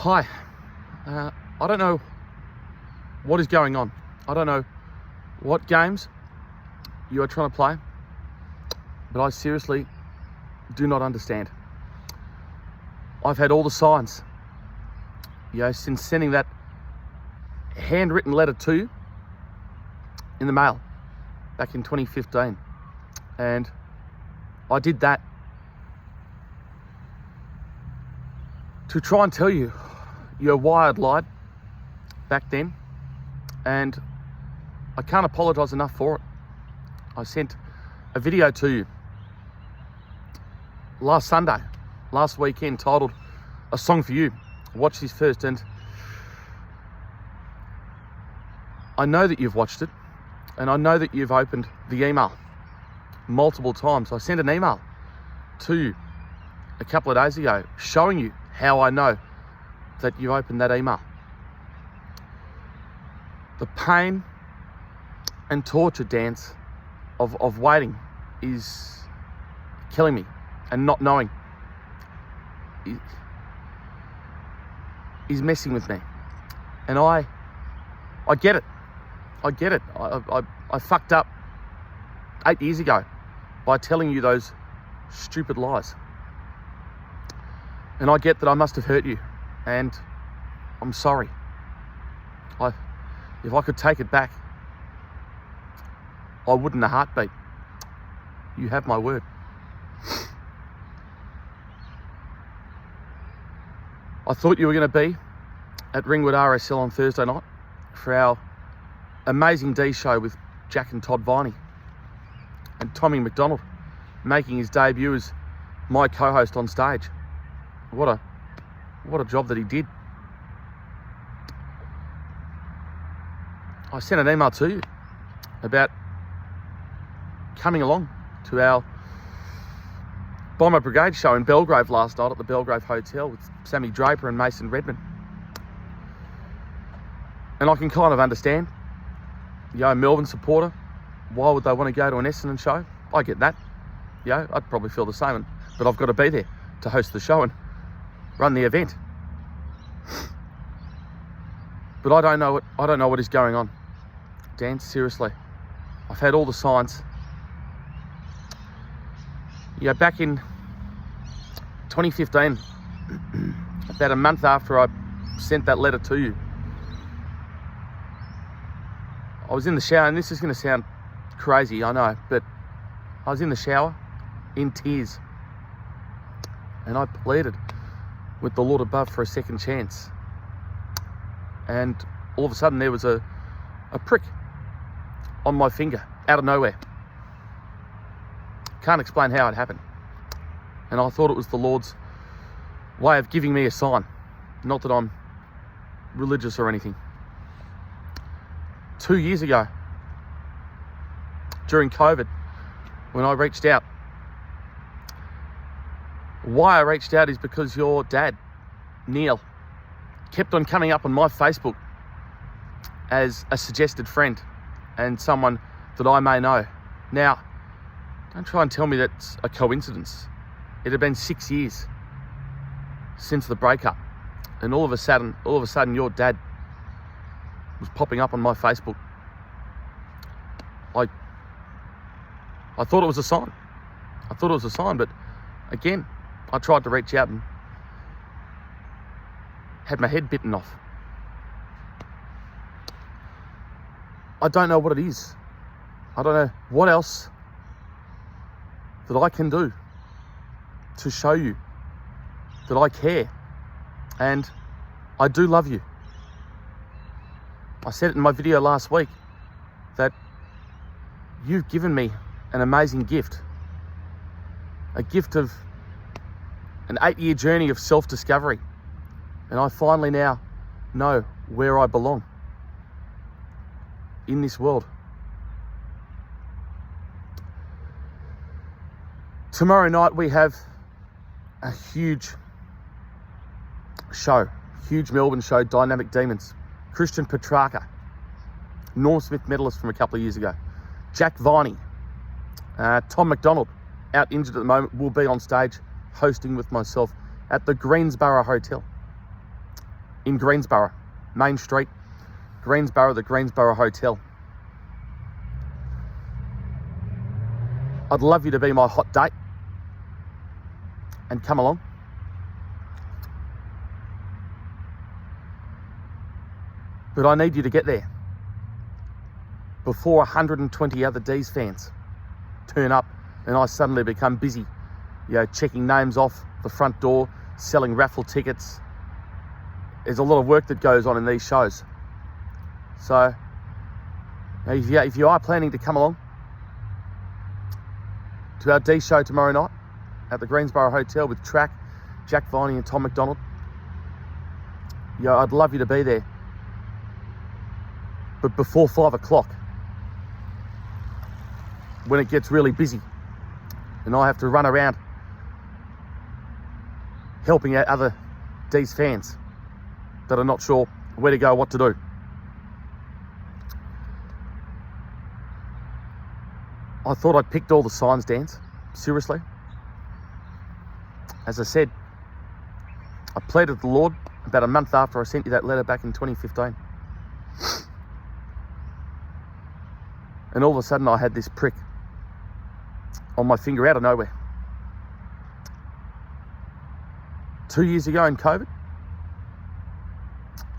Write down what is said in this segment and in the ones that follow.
Hi, I don't know what is going on. I don't know what games you are trying to play, but I seriously do not understand. I've had all the signs, since sending that handwritten letter to you in the mail back in 2015. And I did that to try and tell you your wired lied back then, and I can't apologise enough for it. I sent a video to you last weekend, titled "A Song for You." Watch this first, and I know that you've watched it, and I know that you've opened the email multiple times. I sent an email to you a couple of days ago showing you how I know that you opened that email. The pain and torture dance of waiting is killing me, and not knowing is messing with me. And I get it. I fucked up 8 years ago by telling you those stupid lies. And I get that I must have hurt you, and I'm sorry. If I could take it back, I would in a heartbeat. You have my word. I thought you were going to be at Ringwood RSL on Thursday night for our amazing D show with Jack and Todd Viney, and Tommy McDonald making his debut as my co-host on stage. What a job that he did. I sent an email to you about coming along to our Bomber Brigade show in Belgrave last night at the Belgrave Hotel with Sammy Draper and Mason Redman. And I can kind of understand, a Melbourne supporter, why would they want to go to an Essendon show? I get that. I'd probably feel the same, but I've got to be there to host the show and run the event. But I don't know what is going on, Dan, seriously. I've had all the signs. Back in 2015, about a month after I sent that letter to you, I was in the shower, and this is going to sound crazy, I know, but I was in the shower in tears, and I pleaded with the Lord above for a second chance. And all of a sudden there was a prick on my finger out of nowhere. Can't explain how it happened. And I thought it was the Lord's way of giving me a sign. Not that I'm religious or anything. 2 years ago, during COVID, when I reached out, why I reached out is because your dad, Neil, kept on coming up on my Facebook as a suggested friend and someone that I may know. Now, don't try and tell me that's a coincidence. It had been 6 years since the breakup, and all of a sudden your dad was popping up on my Facebook. I thought it was a sign. But again, I tried to reach out and had my head bitten off. I don't know what it is. I don't know what else that I can do to show you that I care, and I do love you. I said it in my video last week that you've given me an amazing gift, a gift of an 8-year journey of self-discovery, and I finally now know where I belong in this world. Tomorrow night we have a huge Melbourne show, Dynamic Demons. Christian Petrarca, Norm Smith medalist from a couple of years ago, Jack Viney, Tom McDonald, out injured at the moment, will be on stage hosting with myself at the Greensborough Hotel. in Greensborough, Main Street, Greensborough, the Greensborough Hotel. I'd love you to be my hot date and come along. But I need you to get there before 120 other D's fans turn up and I suddenly become busy, checking names off the front door, selling raffle tickets. There's a lot of work that goes on in these shows. So if you are planning to come along to our D show tomorrow night at the Greensborough Hotel with Track, Jack Viney and Tom McDonald, I'd love you to be there. But before 5 o'clock, when it gets really busy and I have to run around helping out other D's fans that are not sure where to go, what to do. I thought I'd picked all the signs, Dan. Seriously. As I said, I pleaded the Lord about a month after I sent you that letter back in 2015. And all of a sudden I had this prick on my finger out of nowhere. 2 years ago in COVID,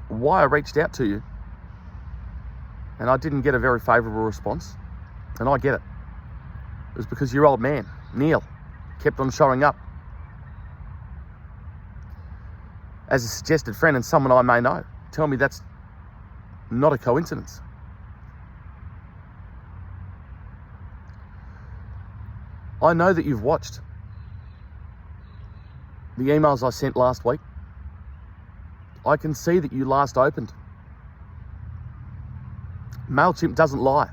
why I reached out to you and I didn't get a very favourable response, and I get it. It was because your old man, Neil, kept on showing up as a suggested friend and someone I may know. Tell me that's not a coincidence. I know that you've watched the emails I sent last week. I can see that you last opened MailChimp Doesn't Lie,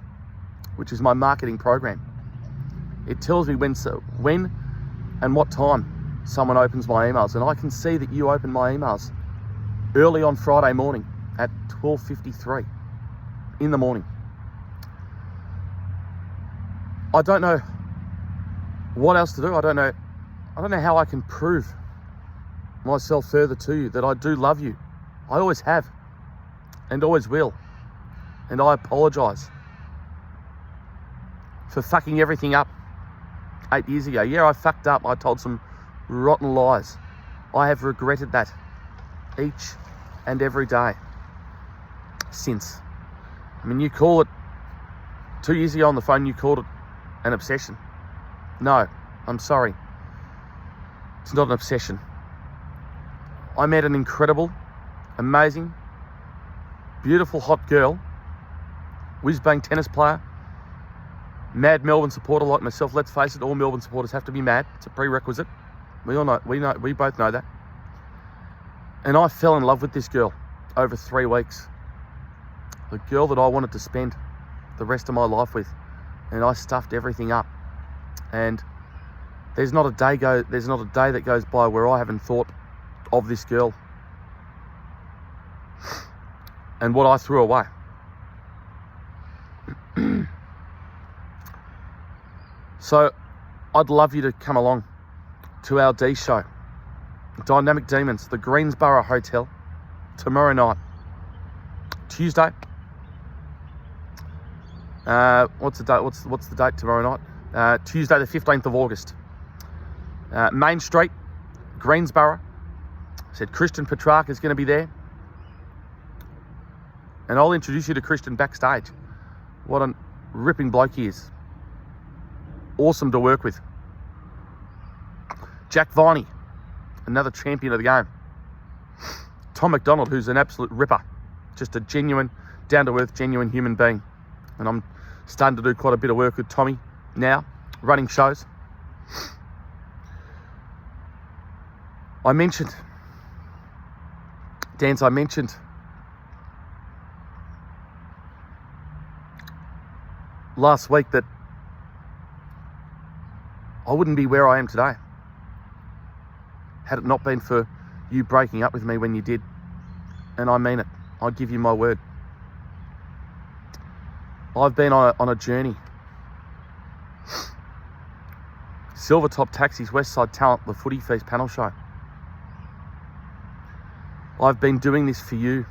which is my marketing program. It tells me when and what time someone opens my emails, and I can see that you opened my emails early on Friday morning at 12:53 in the morning. I don't know what else to do. I don't know how I can prove myself further to you that I do love you. I always have and always will. And I apologise for fucking everything up 8 years ago. Yeah, I fucked up. I told some rotten lies. I have regretted that each and every day since. I mean, you call it 2 years ago on the phone, you called it an obsession. No, I'm sorry. It's not an obsession. I met an incredible, amazing, beautiful, hot girl, whiz-bang tennis player, mad Melbourne supporter like myself. Let's face it, all Melbourne supporters have to be mad. It's a prerequisite. We both know that. And I fell in love with this girl over 3 weeks. The girl that I wanted to spend the rest of my life with. And I stuffed everything up. And there's not a day that goes by where I haven't thought of this girl and what I threw away. So I'd love you to come along to our D show, Dynamic Demons, the Greensborough Hotel, tomorrow night, Tuesday. What's the date? What's the date tomorrow night? Tuesday, the 15th of August. Main Street, Greensborough. I said Christian Petrarca is going to be there. And I'll introduce you to Christian backstage. What a ripping bloke he is. Awesome to work with. Jack Viney, another champion of the game. Tom McDonald, who's an absolute ripper. Just a genuine, down-to-earth, genuine human being. And I'm starting to do quite a bit of work with Tommy now, running shows. I mentioned last week that I wouldn't be where I am today had it not been for you breaking up with me when you did. And I mean it. I give you my word. I've been on a journey. Silvertop Taxis, Westside Talent, the Footy Feast panel show. I've been doing this for you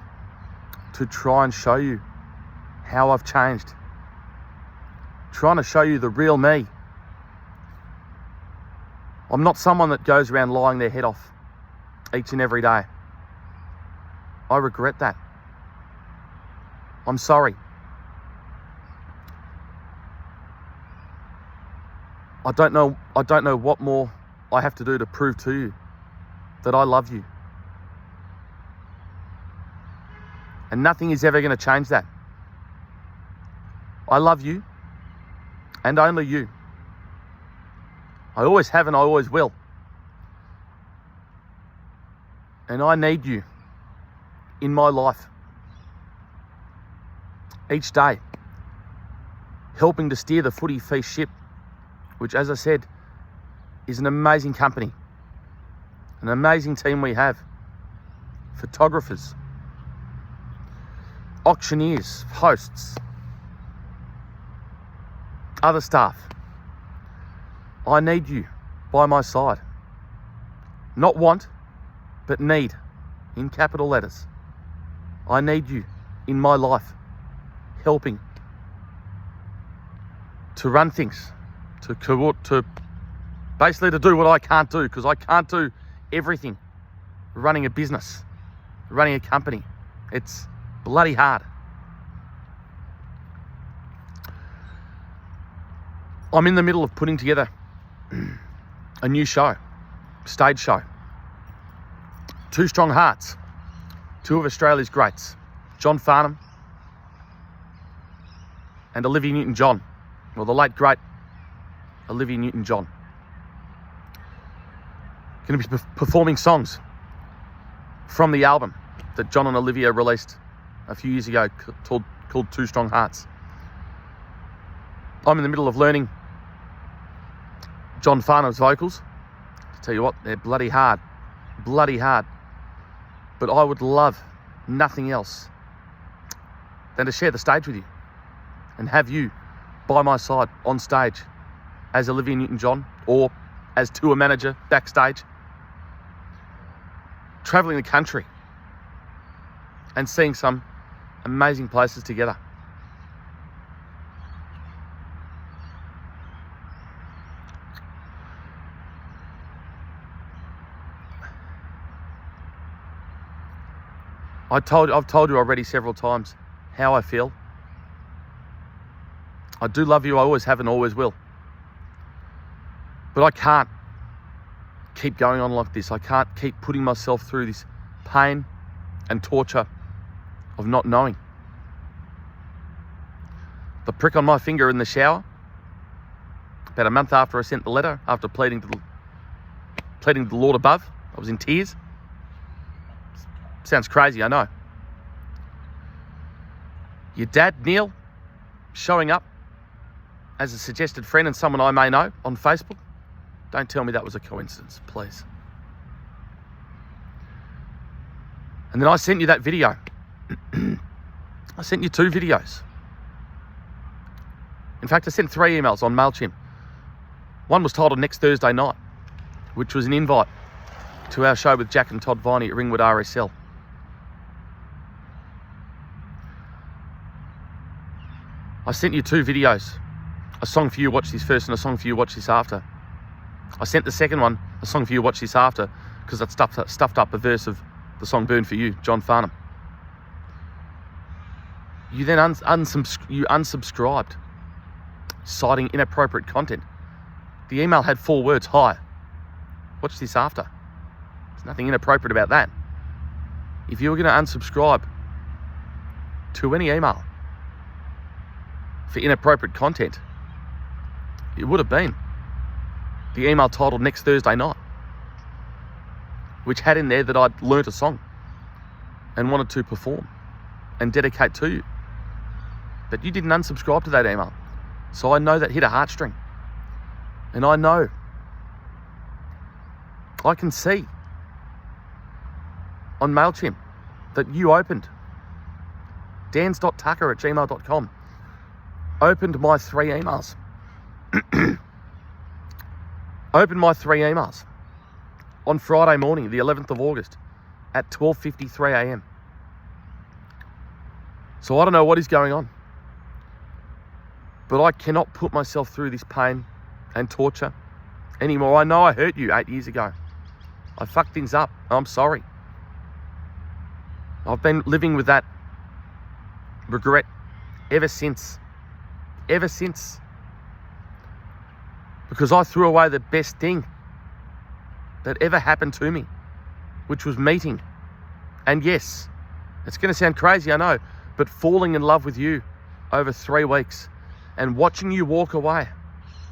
to try and show you how I've changed. Trying to show you the real me. I'm not someone that goes around lying their head off each and every day. I regret that. I'm sorry. I don't know what more I have to do to prove to you that I love you. And nothing is ever going to change that. I love you, and only you. I always have and I always will. And I need you in my life each day, helping to steer the Footy Feast ship, which, as I said, is an amazing company, an amazing team we have. Photographers, auctioneers, hosts, other staff. I need you by my side. Not want, but need, in capital letters. I need you in my life, helping to run things, to basically to do what I can't do, because I can't do everything. Running a business, running a company, it's bloody hard. I'm in the middle of putting together a new show, stage show. Two Strong Hearts, two of Australia's greats, John Farnham and Olivia Newton-John, well, the late great Olivia Newton-John. Going to be performing songs from the album that John and Olivia released a few years ago called Two Strong Hearts. I'm in the middle of learning John Farnham's vocals. To tell you what, they're bloody hard. But I would love nothing else than to share the stage with you and have you by my side on stage as Olivia Newton-John or as tour manager backstage, traveling the country and seeing some amazing places together. I've told you already several times how I feel. I do love you, I always have and always will. But I can't keep going on like this. I can't keep putting myself through this pain and torture of not knowing. The prick on my finger in the shower, about a month after I sent the letter, after pleading to the Lord above, I was in tears. Sounds crazy, I know. Your dad, Neil, showing up as a suggested friend and someone I may know on Facebook. Don't tell me that was a coincidence, please. And then I sent you that video. I sent you 2 videos. In fact, I sent 3 emails on MailChimp. One was titled Next Thursday Night, which was an invite to our show with Jack and Todd Viney at Ringwood RSL. I sent you 2 videos, a song for you, watch this first, and a song for you, watch this after. I sent the second one, a song for you, watch this after, because that stuffed up a verse of the song Burn For You, John Farnham. You then unsubscribed, citing inappropriate content. The email had 4 words, hi, watch this after. There's nothing inappropriate about that. If you were going to unsubscribe to any email for inappropriate content, it would have been the email titled Next Thursday Night, which had in there that I'd learnt a song and wanted to perform and dedicate to you. But you didn't unsubscribe to that email. So I know that hit a heartstring. And I know, I can see on MailChimp that you opened dans.tucker@gmail.com, opened my 3 emails. Opened my 3 emails on Friday morning, the 11th of August, at 12:53 a.m. So I don't know what is going on, but I cannot put myself through this pain and torture anymore. I know I hurt you 8 years ago. I fucked things up. I'm sorry. I've been living with that regret ever since. Ever since. Because I threw away the best thing that ever happened to me, which was meeting. And yes, it's going to sound crazy, I know, but falling in love with you over 3 weeks and watching you walk away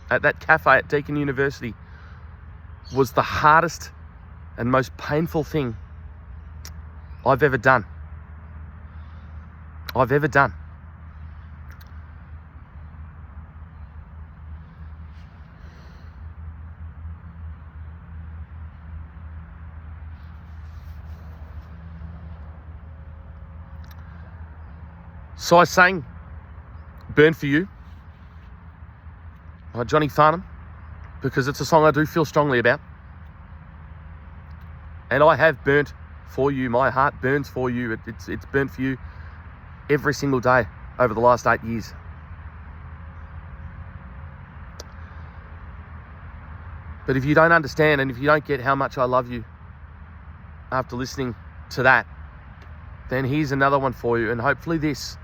at that cafe at Deakin University was the hardest and most painful thing I've ever done. So I sang Burn For You by Johnny Farnham because it's a song I do feel strongly about. And I have burnt for you. My heart burns for you. It's burnt for you every single day over the last 8 years. But if you don't understand and if you don't get how much I love you after listening to that, then here's another one for you. And hopefully this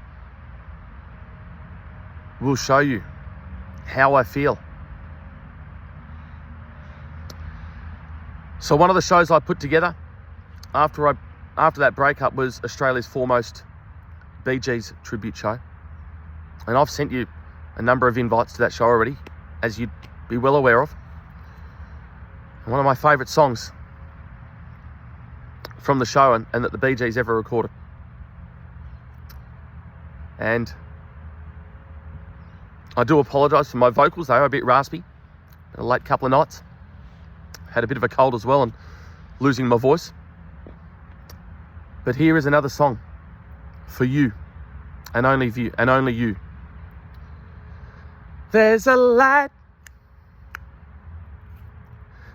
will show you how I feel. So one of the shows I put together after that breakup was Australia's foremost Bee Gees tribute show. And I've sent you a number of invites to that show already, as you'd be well aware of. And one of my favourite songs from the show and that the Bee Gees ever recorded. And I do apologise for my vocals, they are a bit raspy. A late couple of nights. Had a bit of a cold as well and losing my voice. But here is another song for you and only you and only you. There's a light,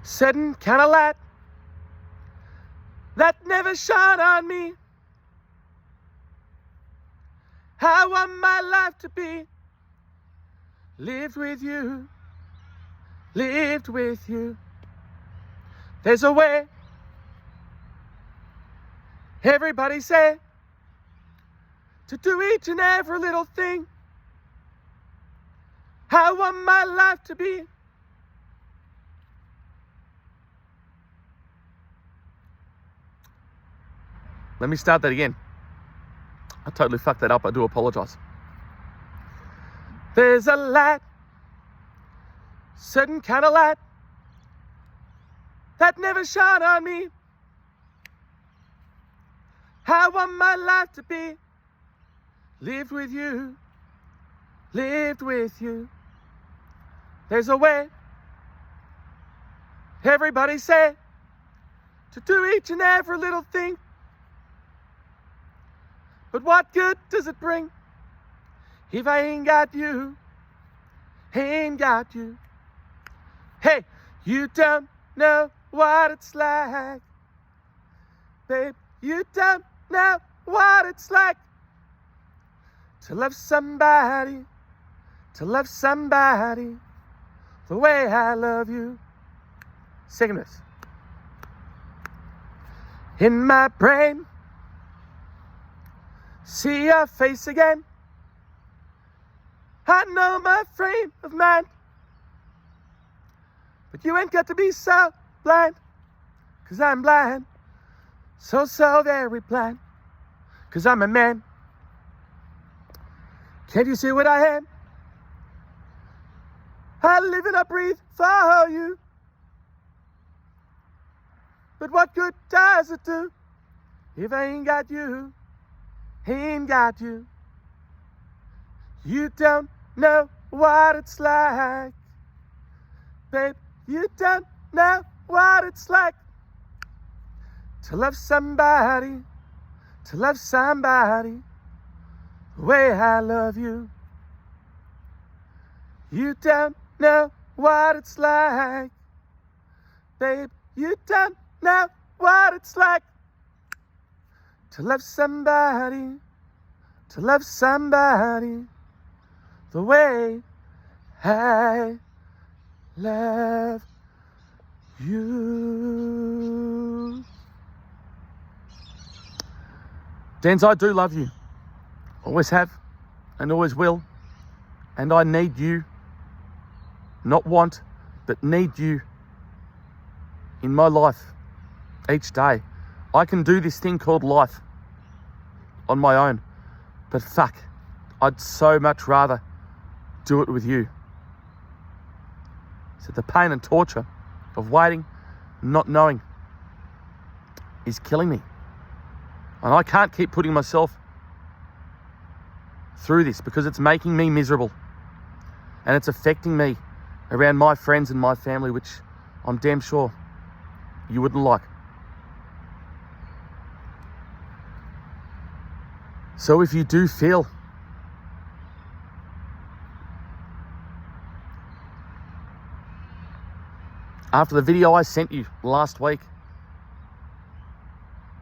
certain kind of light that never shone on me. I want my life to be lived with you, lived with you. There's a way, everybody say, to do each and every little thing. I want my life to be Let me start that again. I totally fucked that up. I do apologise. There's a light, certain kind of light, that never shone on me. I want my life to be lived with you, lived with you. There's a way, everybody say, to do each and every little thing. But what good does it bring if I ain't got you, ain't got you? Hey, you don't know what it's like, babe, you don't know what it's like to love somebody the way I love you. Second verse. In my brain, see your face again. I know my frame of mind, but you ain't got to be so blind, 'cause I'm blind, so very blind, 'cause I'm a man. Can't you see what I am? I live and I breathe for you. But what good does it do if I ain't got you, ain't got you? You don't know what it's like, babe, you don't know what it's like to love somebody the way I love you. You don't know what it's like, babe, you don't know what it's like to love somebody, to love somebody the way I love you. Dans, I do love you. Always have and always will. And I need you. Not want, but need you in my life each day. I can do this thing called life on my own. But fuck, I'd so much rather do it with you. So the pain and torture of waiting, not knowing, is killing me. And I can't keep putting myself through this because it's making me miserable. And it's affecting me around my friends and my family, which I'm damn sure you wouldn't like. So if you do feel after the video I sent you last week,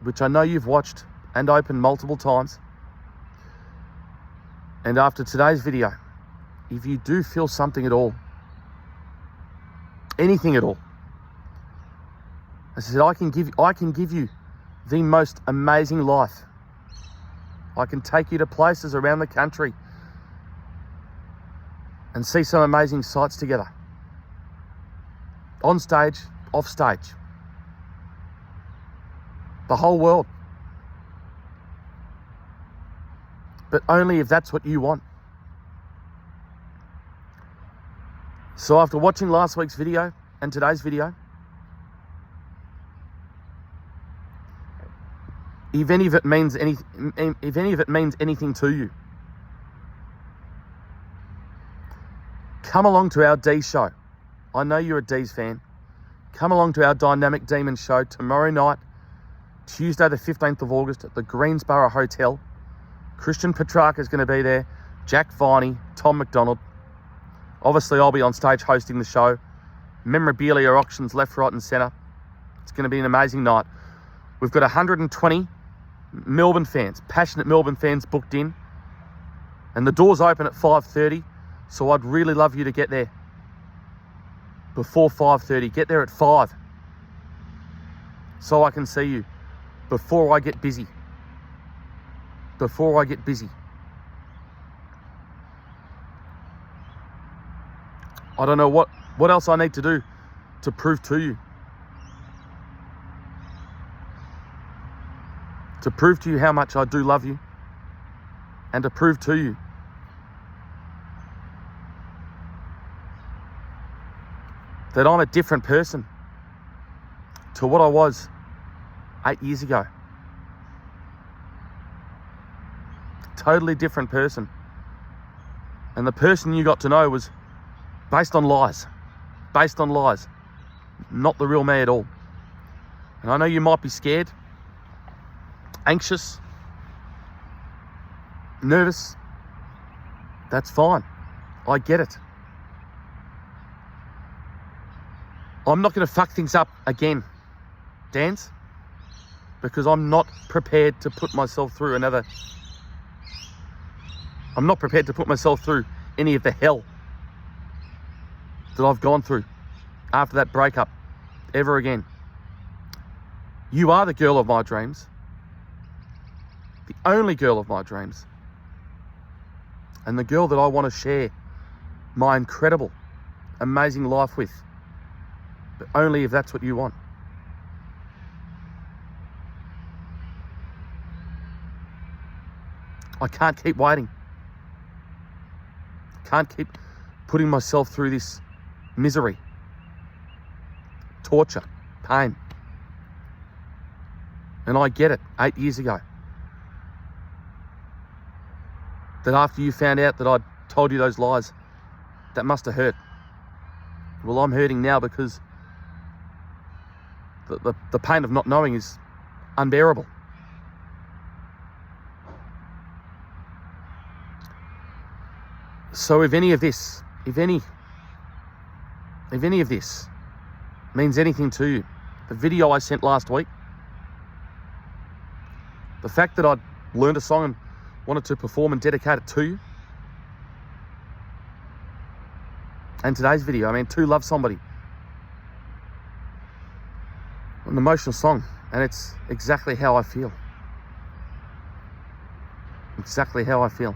which I know you've watched and opened multiple times, and after today's video, if you do feel something at all, anything at all, I said I can give you the most amazing life. I can take you to places around the country and see some amazing sights together. On stage, off stage. The whole world. But only if that's what you want. So after watching last week's video and today's video, if any of it means anything to you, come along to our D show. I know you're a D's fan. Come along to our Dynamic Demon show tomorrow night, Tuesday the 15th of August at the Greensboro Hotel. Christian Petrarca is going to be there, Jack Viney, Tom McDonald. Obviously, I'll be on stage hosting the show. Memorabilia auctions left, right and centre. It's going to be an amazing night. We've got 120 Melbourne fans, passionate Melbourne fans booked in. And the doors open at 5:30, so I'd really love you to get there before 5:30. Get there at 5 so I can see you before I get busy. Before I get busy. I don't know what else I need to do to prove to you. To prove to you how much I do love you. And to prove to you that I'm a different person to what I was 8 years ago. Totally different person. And the person you got to know was based on lies. Based on lies. Not the real me at all. And I know you might be scared, anxious, nervous. That's fine. I get it. I'm not going to fuck things up again, Dans, because I'm not prepared to put myself through another. I'm not prepared to put myself through any of the hell that I've gone through after that breakup ever again. You are the girl of my dreams. The only girl of my dreams. And the girl that I want to share my incredible, amazing life with. But only if that's what you want. I can't keep waiting. Can't keep putting myself through this misery, torture, pain. And I get it 8 years ago. That after you found out that I'd told you those lies, that must have hurt. Well, I'm hurting now because the pain of not knowing is unbearable. So if any of this means anything to you, the video I sent last week, The fact that I'd learned a song and wanted to perform and dedicate it to you. And today's video, I mean, To Love Somebody. An emotional song, and it's exactly how I feel. Exactly how I feel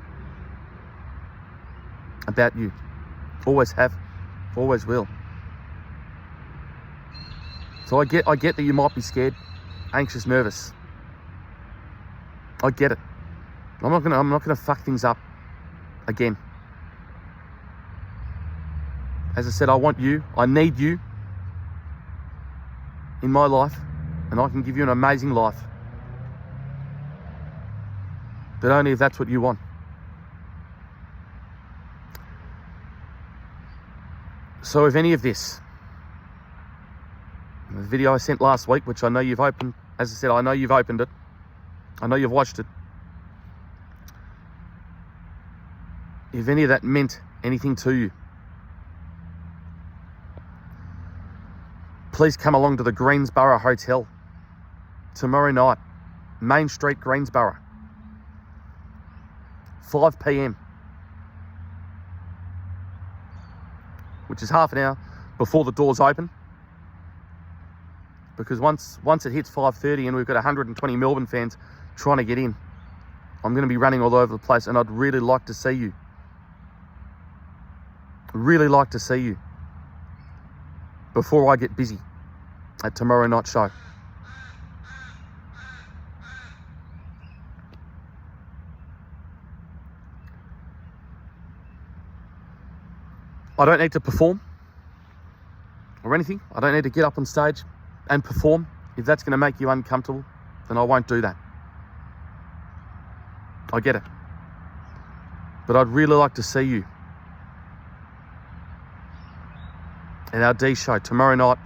about you. Always have, always will. So I get that you might be scared, anxious, nervous. I get it. I'm not gonna fuck things up again. As I said, I want you, I need you in my life, and I can give you an amazing life. But only if that's what you want. So if any of this, the video I sent last week, which I know you've opened, as I said, I know you've opened it. I know you've watched it. If any of that meant anything to you, please come along to the Greensborough Hotel tomorrow night, Main Street, Greensborough, 5 p.m, which is half an hour before the doors open. Because once it hits 5:30 and we've got 120 Melbourne fans trying to get in, I'm going to be running all over the place, and I'd really like to see you. Really like to see you before I get busy at tomorrow night's show. I don't need to perform or anything. I don't need to get up on stage and perform. If that's going to make you uncomfortable, then I won't do that. I get it. But I'd really like to see you at our D show tomorrow night,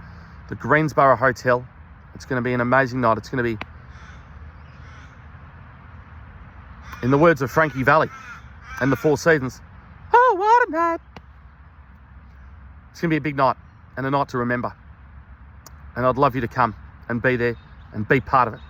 the Greensborough Hotel. It's going to be an amazing night. It's going to be, in the words of Frankie Valli and the Four Seasons, oh, what a night. It's going to be a big night and a night to remember. And I'd love you to come and be there and be part of it.